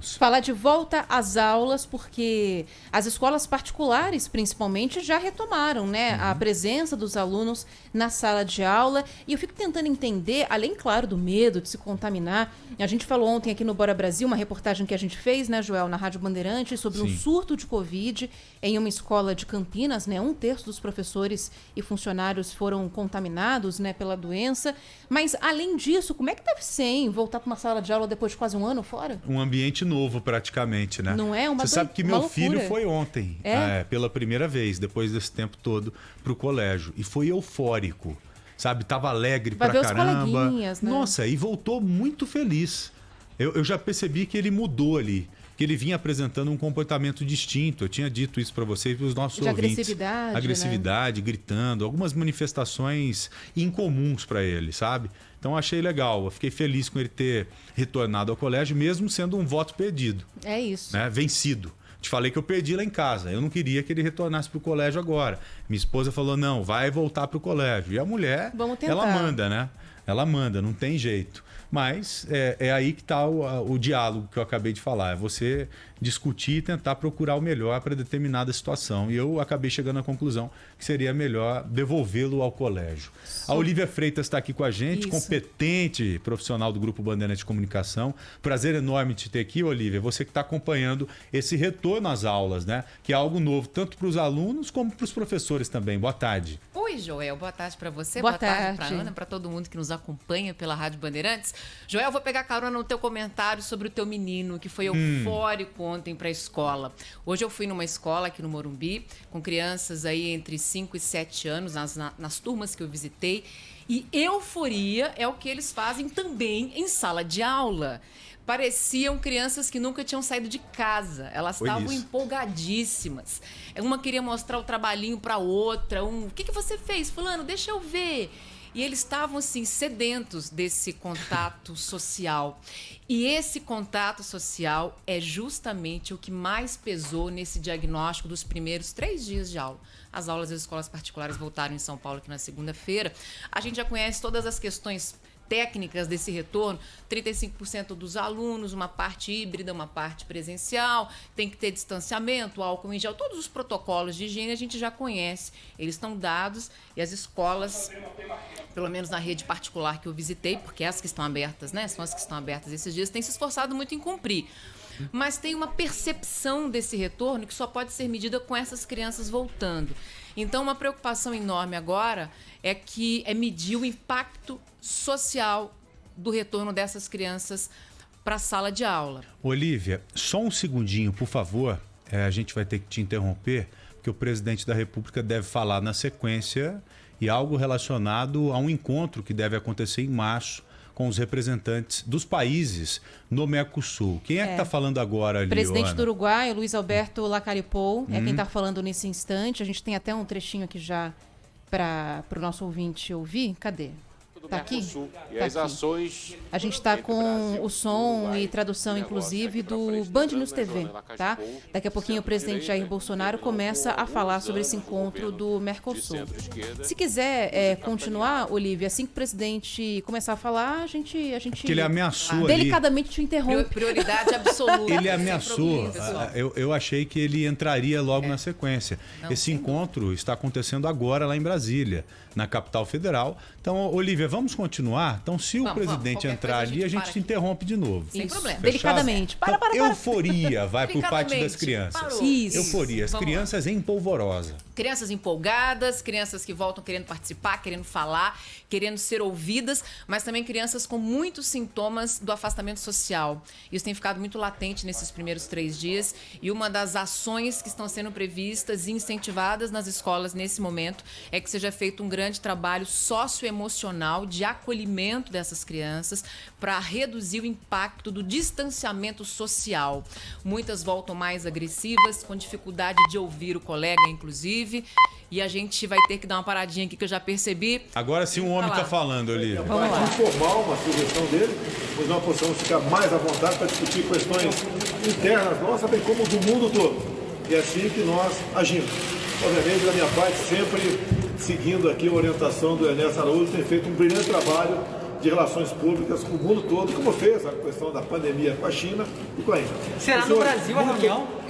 Falar de volta às aulas, porque as escolas particulares, principalmente, já retomaram, né, a presença dos alunos na sala de aula. E eu fico tentando entender, além, claro, do medo de se contaminar. A gente falou ontem aqui no Bora Brasil, uma reportagem que a gente fez, né, Joel, na Rádio Bandeirantes, sobre um surto de Covid em uma escola de Campinas, né? 1/3 dos professores e funcionários foram contaminados, né, pela doença. Mas, além disso, como é que deve ser, hein, voltar para uma sala de aula depois de quase um ano fora? Um ambiente novo praticamente, né? Não é? Você sabe que meu filho foi ontem, pela primeira vez, depois desse tempo todo, pro colégio. E foi eufórico, sabe? Tava alegre pra caramba. Né? Nossa, e voltou muito feliz. Eu já percebi que ele mudou ali, que ele vinha apresentando um comportamento distinto. Eu tinha dito isso para vocês e para os nossos ouvintes. Agressividade, né? Gritando, algumas manifestações incomuns para ele, sabe? Então achei legal, eu fiquei feliz com ele ter retornado ao colégio, mesmo sendo um voto perdido. É isso. Né? Vencido. Te falei que eu perdi lá em casa, eu não queria que ele retornasse para o colégio agora. Minha esposa falou, não, vai voltar para o colégio. E a mulher, ela manda, né? Ela manda, não tem jeito. Mas é aí que está o diálogo que eu acabei de falar. É você discutir e tentar procurar o melhor para determinada situação. E eu acabei chegando à conclusão que seria melhor devolvê-lo ao colégio. A Olívia Freitas está aqui com a gente, competente profissional do Grupo Bandeirantes de Comunicação. Prazer enorme te ter aqui, Olívia. Você que está acompanhando esse retorno às aulas, né? Que é algo novo, tanto para os alunos como para os professores também. Boa tarde. Oi, Joel. Boa tarde para você. Boa tarde para Ana, para todo mundo que nos acompanha pela Rádio Bandeirantes. Joel, vou pegar carona no teu comentário sobre o teu menino, que foi eufórico ontem para a escola. Hoje eu fui numa escola aqui no Morumbi, com crianças aí entre 5 e 7 anos, nas turmas que eu visitei. E euforia é o que eles fazem também em sala de aula. Pareciam crianças que nunca tinham saído de casa. Elas estavam empolgadíssimas. Uma queria mostrar o trabalhinho para outra. O que você fez, fulano? Deixa eu ver. E eles estavam, assim, sedentos desse contato social. E esse contato social é justamente o que mais pesou nesse diagnóstico dos primeiros 3 dias de aula. As aulas das escolas particulares voltaram em São Paulo aqui na segunda-feira. A gente já conhece todas as questões técnicas desse retorno, 35% dos alunos, uma parte híbrida, uma parte presencial, tem que ter distanciamento, álcool em gel, todos os protocolos de higiene a gente já conhece, eles estão dados e as escolas, pelo menos na rede particular que eu visitei, porque as que estão abertas, né, são as que estão abertas esses dias, têm se esforçado muito em cumprir. Mas tem uma percepção desse retorno que só pode ser medida com essas crianças voltando. Então, uma preocupação enorme agora é medir o impacto social do retorno dessas crianças para a sala de aula. Olívia, só um segundinho, por favor. A gente vai ter que te interromper, porque o presidente da República deve falar na sequência e algo relacionado a um encontro que deve acontecer em março com os representantes dos países no Mercosul. Quem é que está falando agora ali, Presidente do Uruguai, Luiz Alberto Lacalle-Pou, é quem está falando nesse instante. A gente tem até um trechinho aqui já para o nosso ouvinte ouvir. Cadê? Tá aqui? E as ações. A gente está com o som e tradução, inclusive, do Band News TV, tá? Daqui a pouquinho o presidente Jair Bolsonaro começa a falar sobre esse encontro do Mercosul. Se quiser continuar, Olívia, assim que o presidente começar a falar, a gente porque ele ameaçou delicadamente te interrompe. Prioridade absoluta. Ele ameaçou. Eu achei que ele entraria logo na sequência. Esse encontro está acontecendo agora lá em Brasília, na capital federal. Então, Olívia, vamos continuar? Então, se o presidente entrar ali, a gente interrompe de novo. Sem problema. Delicadamente. Para. Euforia vai por parte das crianças. Isso. Euforia. As crianças em polvorosa. Crianças empolgadas, crianças que voltam querendo participar, querendo falar, querendo ser ouvidas, mas também crianças com muitos sintomas do afastamento social. Isso tem ficado muito latente nesses primeiros 3 dias e uma das ações que estão sendo previstas e incentivadas nas escolas nesse momento é que seja feito um grande trabalho socioemocional de acolhimento dessas crianças para reduzir o impacto do distanciamento social. Muitas voltam mais agressivas, com dificuldade de ouvir o colega, inclusive, e a gente vai ter que dar uma paradinha aqui que eu já percebi. Agora sim um homem está falando, Olívia. Vamos lá. Informal uma sugestão dele, pois nós possamos ficar mais à vontade para discutir questões internas nossas, bem como do mundo todo. E é assim que nós agimos. Obviamente, da minha parte, sempre seguindo aqui a orientação do Ernesto Araújo, tem feito um brilhante trabalho de relações públicas com o mundo todo, como fez a questão da pandemia com a China e com a Índia. Será no Brasil a reunião?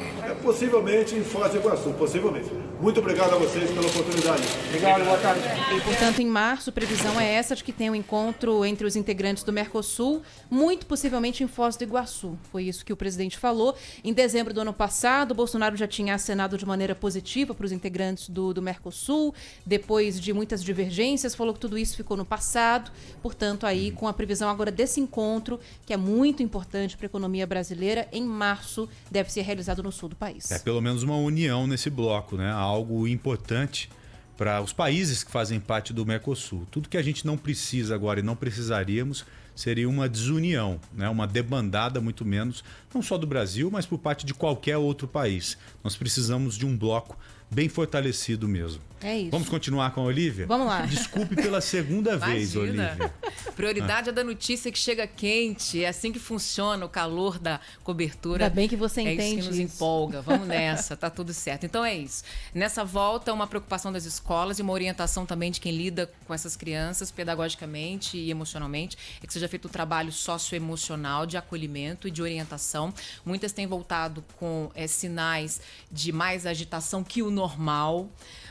Possivelmente em Foz do Iguaçu, possivelmente. Muito obrigado a vocês pela oportunidade. Obrigado, boa tarde. E, portanto, em março, a previsão é essa de que tenha um encontro entre os integrantes do Mercosul, muito possivelmente em Foz do Iguaçu. Foi isso que o presidente falou. Em dezembro do ano passado, o Bolsonaro já tinha acenado de maneira positiva para os integrantes do Mercosul, depois de muitas divergências, falou que tudo isso ficou no passado. Portanto, aí, com a previsão agora desse encontro, que é muito importante para a economia brasileira, em março deve ser realizado no sul do país. É pelo menos uma união nesse bloco, né? Algo importante para os países que fazem parte do Mercosul. Tudo que a gente não precisa agora e não precisaríamos seria uma desunião, né? Uma debandada, muito menos, não só do Brasil, mas por parte de qualquer outro país. Nós precisamos de um bloco bem fortalecido mesmo. É isso. Vamos continuar com a Olivia? Vamos lá. Desculpe pela segunda vez, Olivia. Prioridade é da notícia que chega quente. É assim que funciona o calor da cobertura. Ainda bem que você entende isso que nos empolga. Vamos nessa, tá tudo certo. Então é isso. Nessa volta, uma preocupação das escolas e uma orientação também de quem lida com essas crianças pedagogicamente e emocionalmente, é que seja feito um trabalho socioemocional de acolhimento e de orientação. Muitas têm voltado com sinais de mais agitação que o normal.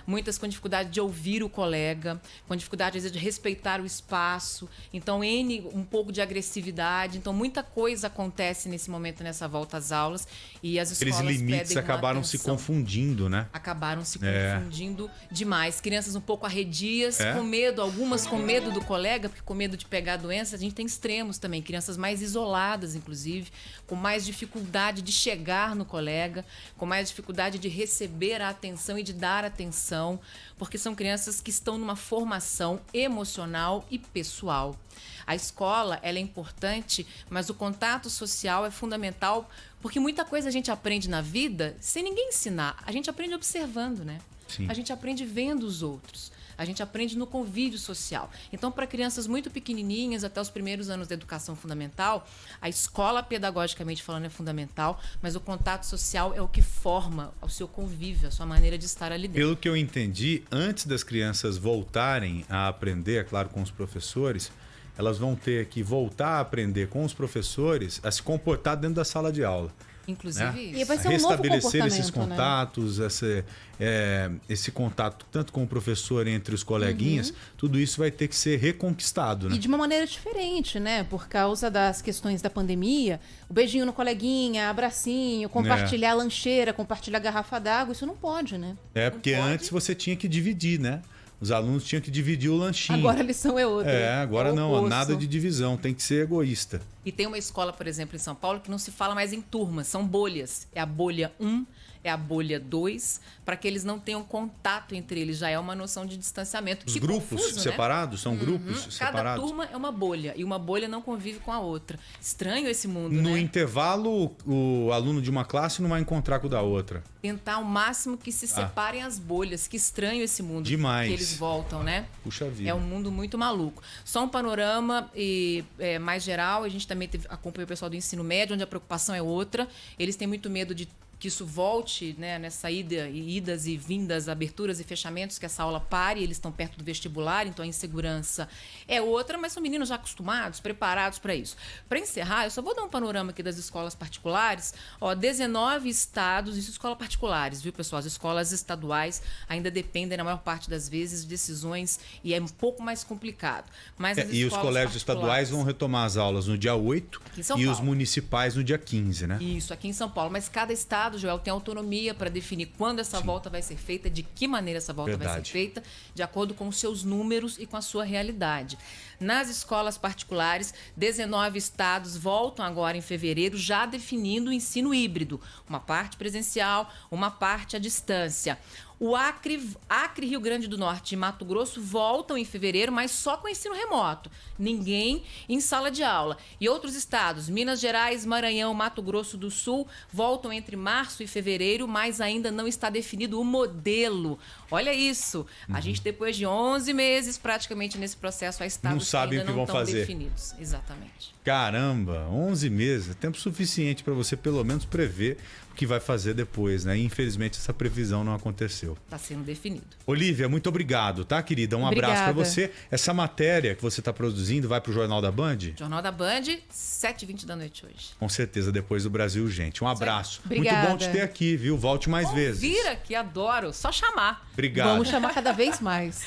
Muitas com dificuldade de ouvir o colega, com dificuldade, às vezes, de respeitar o espaço. Então, um pouco de agressividade. Então, muita coisa acontece nesse momento, nessa volta às aulas. E as escolas aqueles limites acabaram se confundindo, né? Acabaram se confundindo demais. Crianças um pouco arredias, com medo, algumas com medo do colega, porque com medo de pegar a doença. A gente tem extremos também, crianças mais isoladas, inclusive, com mais dificuldade de chegar no colega, com mais dificuldade de receber a atenção e de dar atenção, porque são crianças que estão numa formação emocional e pessoal. A escola, ela é importante, mas o contato social é fundamental, porque muita coisa a gente aprende na vida sem ninguém ensinar. A gente aprende observando, né? Sim. A gente aprende vendo os outros. A gente aprende no convívio social. Então, para crianças muito pequenininhas, até os primeiros anos da educação fundamental, a escola, pedagogicamente falando, é fundamental, mas o contato social é o que forma o seu convívio, a sua maneira de estar ali dentro. Pelo que eu entendi, antes das crianças voltarem a aprender, é claro, com os professores, elas vão ter que voltar a aprender com os professores a se comportar dentro da sala de aula. Inclusive isso. E vai ser um restabelecer novo esses contatos, né? esse contato tanto com o professor entre os coleguinhas, tudo isso vai ter que ser reconquistado, né? E de uma maneira diferente, né? Por causa das questões da pandemia, o beijinho no coleguinha, abracinho, compartilhar a lancheira, compartilhar a garrafa d'água, isso não pode, né? Porque antes você tinha que dividir, né? Os alunos tinham que dividir o lanchinho. Agora a lição é outra. Agora não, nada de divisão, tem que ser egoísta. E tem uma escola, por exemplo, em São Paulo, que não se fala mais em turmas, são bolhas. É a bolha 1, é a bolha 2, para que eles não tenham contato entre eles. Já é uma noção de distanciamento. Os grupos confuso, separados? Né? São grupos separados? Cada turma é uma bolha, e uma bolha não convive com a outra. Estranho esse mundo, né? No intervalo, o aluno de uma classe não vai encontrar com o da outra. Tentar ao máximo que se separem as bolhas. Que estranho esse mundo. Demais. Que eles voltam, né? Puxa vida. É um mundo muito maluco. Só um panorama mais geral. A gente também acompanha o pessoal do ensino médio, onde a preocupação é outra. Eles têm muito medo de que isso volte, né, nessa idas e vindas, aberturas e fechamentos, que essa aula pare, eles estão perto do vestibular, então a insegurança é outra, mas são meninos já acostumados, preparados para isso. Para encerrar, eu só vou dar um panorama aqui das escolas particulares. 19 estados, isso escolas particulares, viu, pessoal? As escolas estaduais ainda dependem, na maior parte das vezes, de decisões e é um pouco mais complicado. Mas e os colégios estaduais vão retomar as aulas no dia 8 e os municipais no dia 15, né? Isso, aqui em São Paulo. Mas cada estado, Joel, tem autonomia para definir quando essa volta vai ser feita, de que maneira essa volta vai ser feita, de acordo com os seus números e com a sua realidade. Nas escolas particulares, 19 estados voltam agora em fevereiro, já definindo o ensino híbrido. Uma parte presencial, uma parte à distância. O Acre, Rio Grande do Norte e Mato Grosso voltam em fevereiro, mas só com ensino remoto. Ninguém em sala de aula. E outros estados, Minas Gerais, Maranhão, Mato Grosso do Sul, voltam entre março e fevereiro, mas ainda não está definido o modelo. Olha isso. A gente, depois de 11 meses, praticamente nesse processo, há estados que ainda não estão definidos. Exatamente. Caramba, 11 meses. É tempo suficiente para você, pelo menos, prever o que vai fazer depois, né? E, infelizmente, essa previsão não aconteceu. aconteceu. Está sendo definido. Olívia, muito obrigado, tá, querida? Um abraço para você. Essa matéria que você está produzindo vai para o Jornal da Band? Jornal da Band, 7h20 da noite hoje. Com certeza, depois do Brasil Urgente. Um abraço. Obrigada. Muito bom te ter aqui, viu? Volte mais vezes. Vira que adoro, só chamar. Obrigado. Vamos chamar cada vez mais.